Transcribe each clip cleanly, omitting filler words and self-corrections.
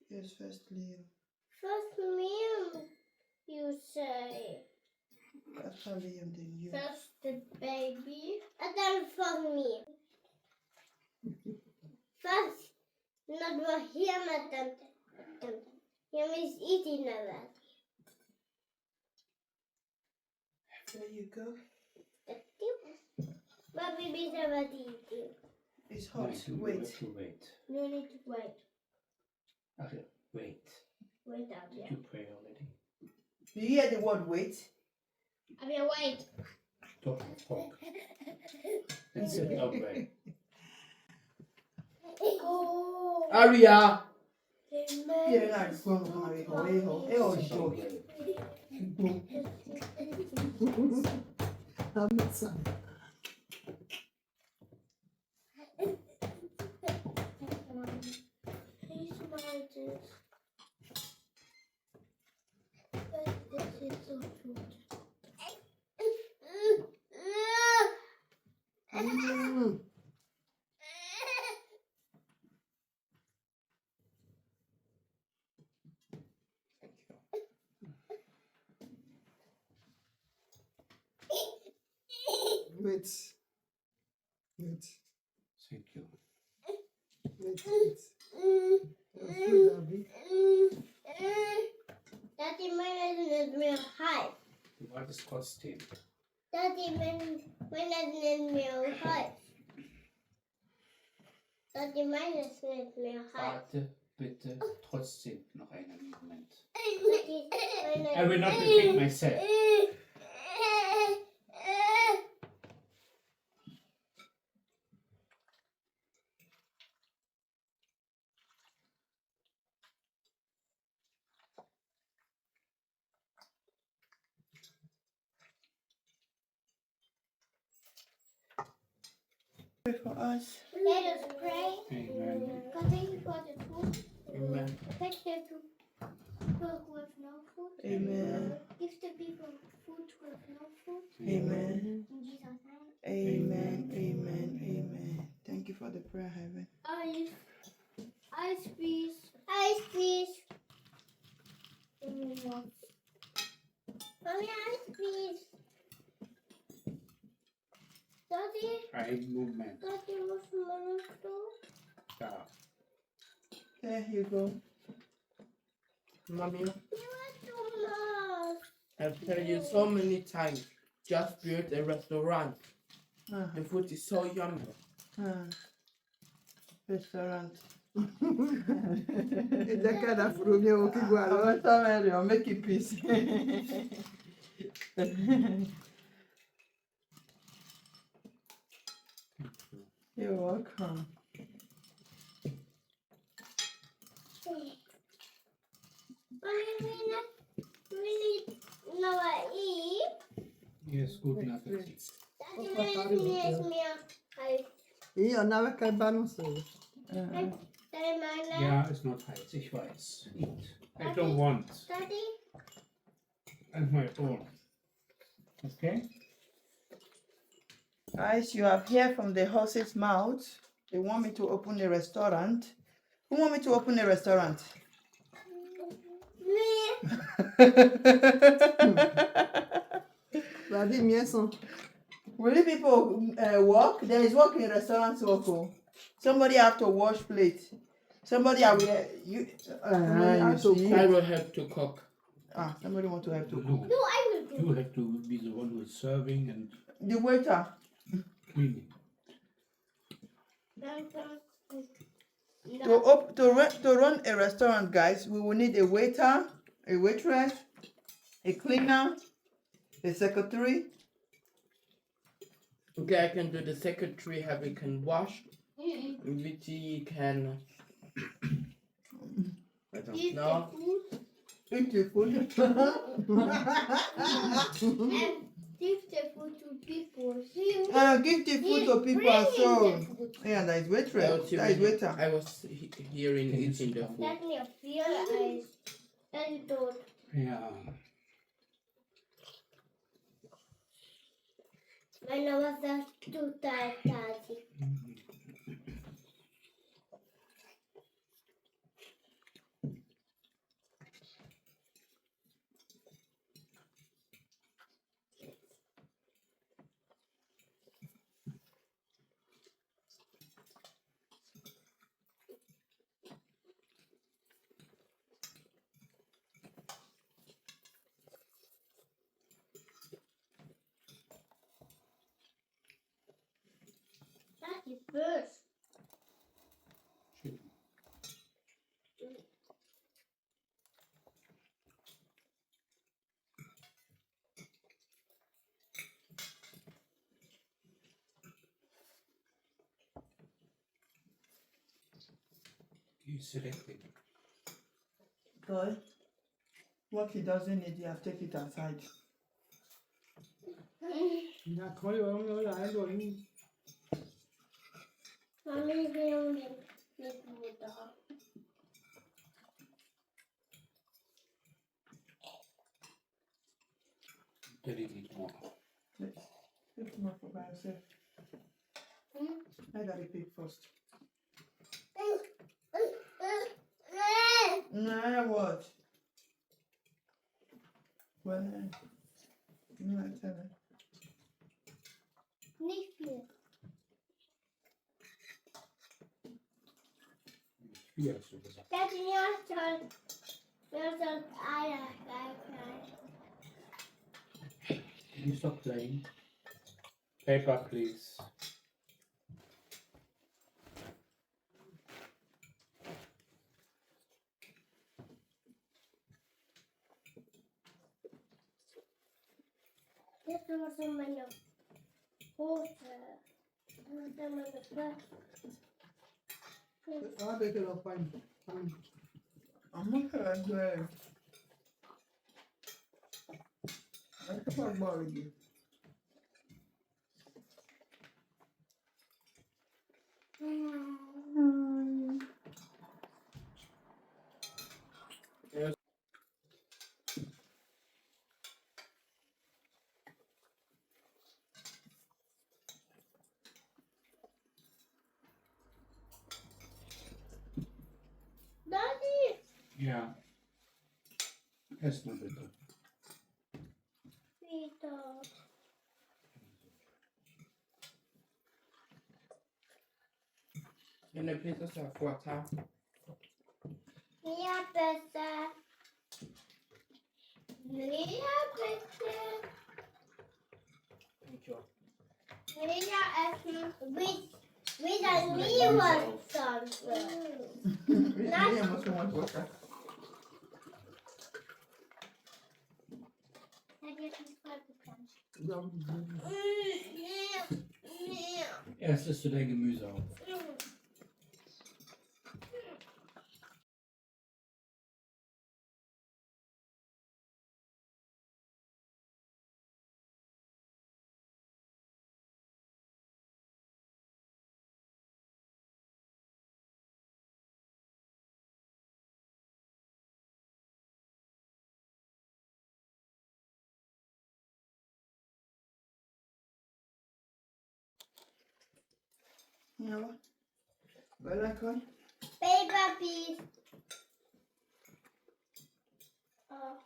Yes, first Leo. First Liam, you say. After Liam, then you. First the baby, and then first me. First, not for him, and then him is eating already. There you go. But baby's already eating. It's hot. Wait. Wait. You need to wait. Okay, wait. Wait out Did there. you pray already? Do you hear the word wait? I mean, wait. Talk. And sit down, pray. Oh. Aria! Amen. Yeah, like, go on, oh, Sit down, pray. He smiles. This is so cute. Wait. Thank you. Daddy, my name is Meal. Hi. What is trotzdem? Daddy, my name is Meal. Hi. Daddy, my name is Meal. Hi. Warte bitte trotzdem noch einen Moment. Daddy, my name I will not repeat myself. Pray for us. Let us pray. Amen. God, thank you for the food. Amen. Thank you to people with no food. Amen. Give the people food with no food. Amen. In Jesus' name. Amen. Thank you for the prayer, Heaven. Ice, please. Ice, please. Mommy, ice, please. Daddy, Ein Moment. Daddy, what's Mama do? Da. There you go. Mommy, You are too much. I've told you so many times, just build a restaurant. The food is so yummy. Restaurant. It's the kind of room you will go around. I'll make it peace. You're welcome. Mommy, we need no eat. Yes, guten Appetit. Daddy, my name is Meal. Ice. Io andavo a balançar. Daddy, my name. Ja, ist not heiß, ich weiß. Eat. I don't want. Daddy. And my own. Okay? Guys, you have heard from the horse's mouth. They want me to open a restaurant. Who want me to open a restaurant? Me. Vas-y, miens sont. Will you people work? There is work in restaurants also. Somebody have to wash plate. Somebody have you. Ah, you see. I will have to cook. Somebody want to help to cook. No, No, I will do. you have to be the one who is serving and The waiter. cleaning. To run a restaurant, guys, we will need a waiter, a waitress, a cleaner, a secretary. Okay, I can do the secretary, Harry can wash. Vicky can. I don't Eat the know. food. Eat the food. give the food to people. Give the food to people. So, yeah, that is waitress. That is waiter. I was hearing eating the food. Let me feel eyes. And don't. Yeah. I know what that's too tight. That's the first. You selected. Good. What he doesn't need, you have to take it aside. Ja, kan ju om jag är då in. Mommy will make food. Det är lite more. Pick him up by yourself. I gotta pick first. Nah, what? Well, I tell her. Nick. Fyra stycken. That's your turn. Your turn. I. Can you stop playing? Paper, please. This was a man of water. The man of breath. Ja, det är då fine. I'm not gonna do it. I can talk about it again. Daddy. Ja. Hästen bitte. Peter. And the pieces of water. Mia bättre. Mia bättre. Thank you. Mia äter with a new one something. I must want water. Erst isst du dein Gemüse auf. Ja. Well, I can. Paper piece. Oh.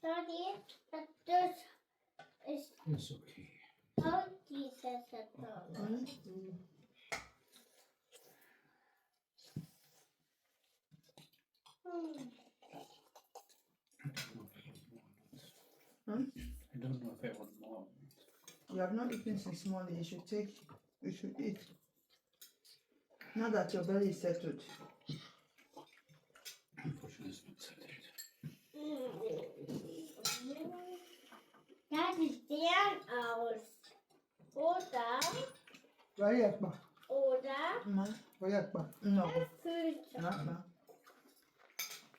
Daddy, this is It's okay. how Jesus said that. I don't know if I want more. You have not eaten since morning. You should eat. Now that your belly is settled. Unfortunately, it's not settled. That is down aus. Oder, Vad är det? oder Ma, Vad är det? no. Füße. Not now.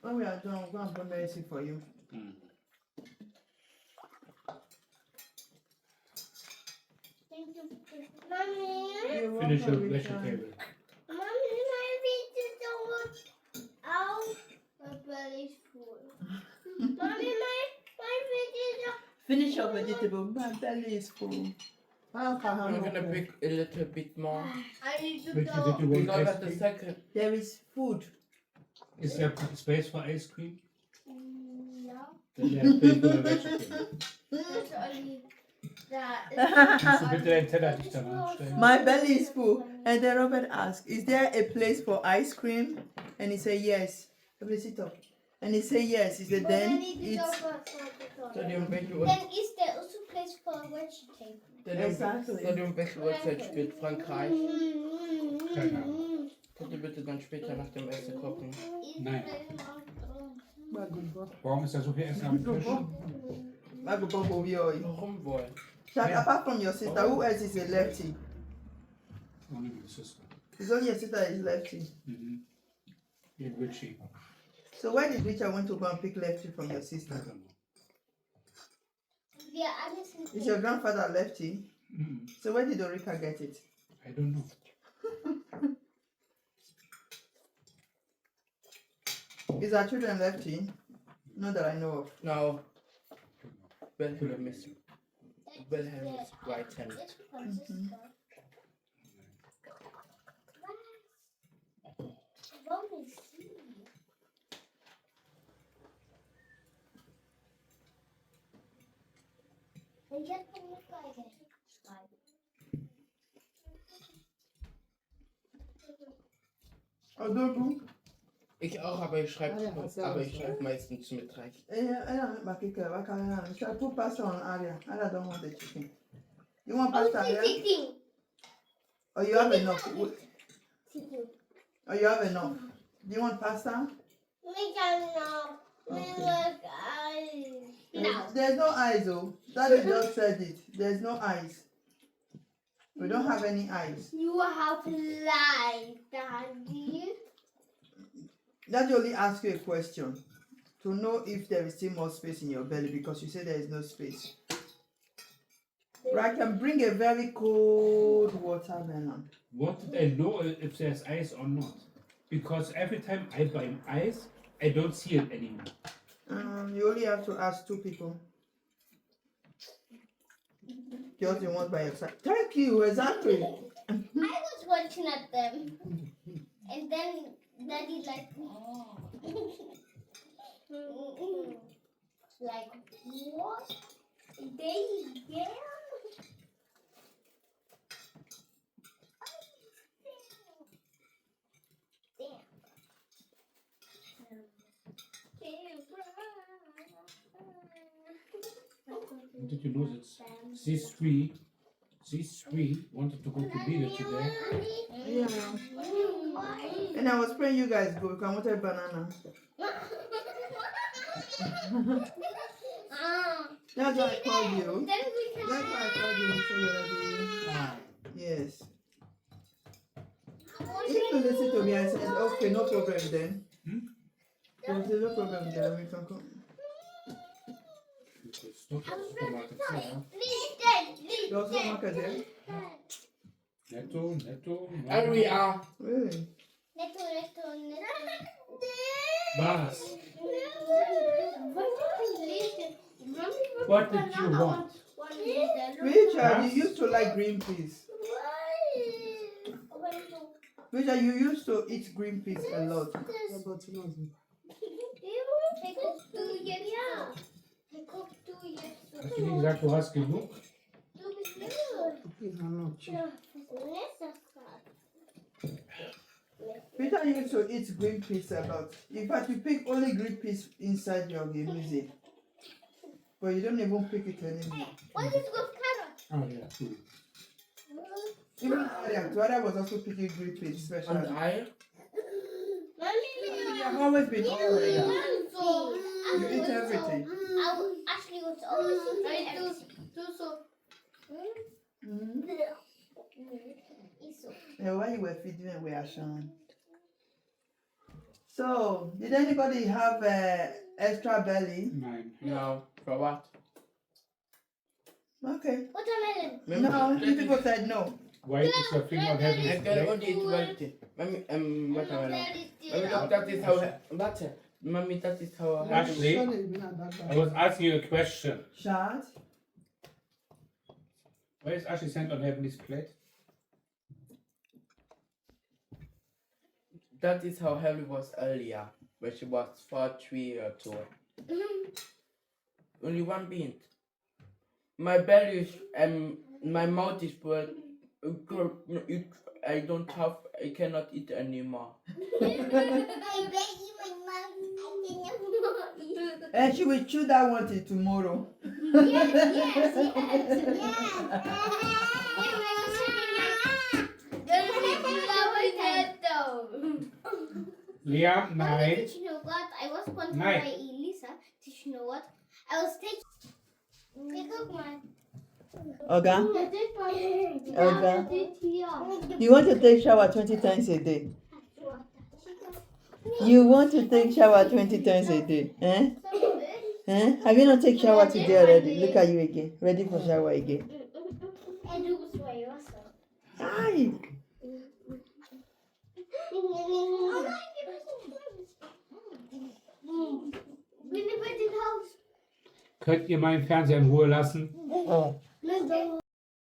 When we are done, I'm going to put medicine for you. Mm. Thank you. Mommy. You're Finish your welcome, Richard. vegetable. Mommy, my feet is almost out. My belly's full. Mommy, my feet is Finish your vegetable. My belly is full. I'm gonna pick a little bit more. I need to Did you go. want Because ice at the cream? second, There is food. Is there space for ice cream? No. Then there's space for a vegetable. That's only that. Kannst du bitte deinen Teller nicht daran stellen? My belly is full. And then Robert asked, is there a place for ice cream? And he said, yes. Robert, sit up. And he said, yes. He said, But I then need to go it's... for the so the vegetable, Then is there also place for vegetable? Exactly. so die Wechselwurzel spielt Frankreich. Keine Ahnung. Könnt ihr bitte dann später nach dem Essen gucken? Nein. Bah, good boy. Warum ist da so viel Essen am Tisch? I go pump over your... Warum wohl? Shaq, apart from your sister, who else is a lefty? Only my sister. It's only your sister that is lefty. Mhm. In Richie. So why did Richard want to go and pick lefty from your I sister? don't know. Yeah, I just need Is your grandfather lefty? Mm-mm. So where did Orika get it? I don't know. Is our children lefty? Not that I know of. No. Wilhelm is right-handed. It's Francisco. Let me see. And just look like it. Adobo. Ich auch, aber ich schreibe Ah, ja, aber ich schreibe meistens mit rechts. Should I put pasta on Aria? Aria don't want the chicken. You want Oh, pasta, Aria? sitting. Or you have enough? Sitting. Or you have enough? Do you want pasta? We can know. We look no. There's no eyes, oh. Daddy just said it. There's no eyes. We don't have any eyes. You have lied, Daddy. Daddy only asked you a question to know if there is still more space in your belly because you said there is no space. Right, I can bring a very cold watermelon. What did I know if there's ice or not? Because every time I buy ice, I don't see it anymore. You only have to ask 2 people. Just the ones by your side. Thank you, exactly. I was watching at them. And then Daddy like, like what? They again? Did you know that these three wanted to go to Bida today? Yeah. And I was praying you guys go because I wanted banana. That's why I called you. Then we can. That's why I called you so you're ready. Yes. If you listen to me and say, okay, no problem then. There's no problem then, we can come. Stop at the supermarket. There's no market there? Netto. And we are. Really? Was? What did you want? Richard, you used to like green peas. Richard, you used to eat green peas a lot. Yeah, but you know, Hast du nicht gesagt, du hast genug? please, I'm not cheap. Richard used to eat green peas a lot. In fact, you pick only green peas inside your music. But you don't even pick it anymore. What is with carrot? Oh yeah, true. Even Aria was also picking green peas, especially. And I? You have always been all like that. You eat everything. Actually, was always eating everything. Mm-hmm. Yeah, while you were feeding and we are showing. So, did anybody have extra belly? Nein. No, for what? Okay. Watermelon. No, that you is- people said no. Why is your thing not having I its can plate? only eat wealthy. Mommy, watermelon. Berries Mommy, still. that is how. What? Mommy, that is how. Ashley? Sorry, even at that I was asking you a question. Shad? Why is Ashley sent on Heavenly's plate? That is how Harry was earlier, when she was 4, 3 or 2. Only one bean. My belly is my mouth is full. I don't have. I cannot eat anymore. I bet you my mom. I cannot eat. And she will chew that one till tomorrow. Liam, nein. Did you know what? I was sponsored Nein. by Elisa. Did you know what? I was taking. Hey, look, man. Oga, Okay. you want to take shower 20 times a day? You want to take shower 20 times a day? Eh? Eh? Have you not taken shower today already? Look at you again. Ready for shower again. Hi. Könnt ihr meinen Fernseher in Ruhe lassen?